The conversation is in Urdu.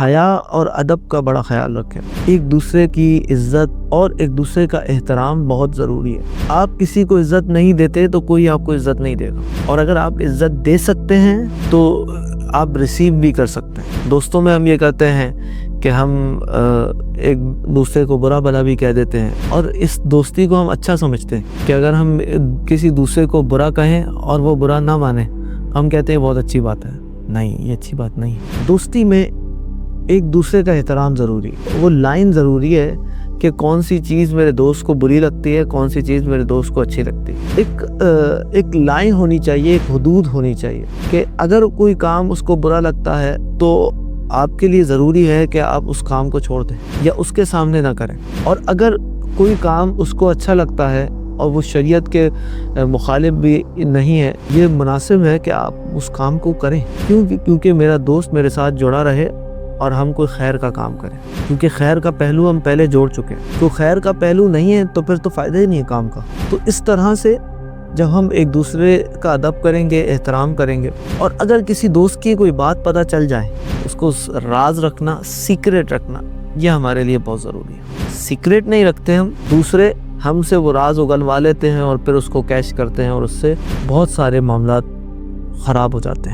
حیا اور ادب کا بڑا خیال رکھیں۔ ایک دوسرے کی عزت اور ایک دوسرے کا احترام بہت ضروری ہے۔ آپ کسی کو عزت نہیں دیتے تو کوئی آپ کو عزت نہیں دے گا، اور اگر آپ عزت دے سکتے ہیں تو آپ ریسیو بھی کر سکتے ہیں۔ دوستوں میں ہم یہ کرتے ہیں کہ ہم ایک دوسرے کو برا بھلا بھی کہہ دیتے ہیں، اور اس دوستی کو ہم اچھا سمجھتے ہیں کہ اگر ہم کسی دوسرے کو برا کہیں اور وہ برا نہ مانے، ہم کہتے ہیں بہت اچھی بات ہے۔ نہیں، یہ اچھی بات نہیں ہے۔ دوستی میں ایک دوسرے کا احترام ضروری ہے۔ وہ لائن ضروری ہے کہ کون سی چیز میرے دوست کو بری لگتی ہے، کون سی چیز میرے دوست کو اچھی لگتی ہے۔ ایک لائن ہونی چاہیے، ایک حدود ہونی چاہیے کہ اگر کوئی کام اس کو برا لگتا ہے تو آپ کے لیے ضروری ہے کہ آپ اس کام کو چھوڑ دیں یا اس کے سامنے نہ کریں، اور اگر کوئی کام اس کو اچھا لگتا ہے اور وہ شریعت کے مخالف بھی نہیں ہے، یہ مناسب ہے کہ آپ اس کام کو کریں، کیونکہ میرا دوست میرے ساتھ جڑا رہے اور ہم کوئی خیر کا کام کریں، کیونکہ خیر کا پہلو ہم پہلے جوڑ چکے ہیں۔ تو خیر کا پہلو نہیں ہے تو پھر تو فائدہ ہی نہیں ہے کام کا۔ تو اس طرح سے جب ہم ایک دوسرے کا ادب کریں گے، احترام کریں گے، اور اگر کسی دوست کی کوئی بات پتہ چل جائے، اس کو راز رکھنا، سیکریٹ رکھنا، یہ ہمارے لیے بہت ضروری ہے۔ سیکریٹ نہیں رکھتے ہم، دوسرے ہم سے وہ راز اگلوا لیتے ہیں اور پھر اس کو کیش کرتے ہیں، اور اس سے بہت سارے معاملات خراب ہو جاتے ہیں۔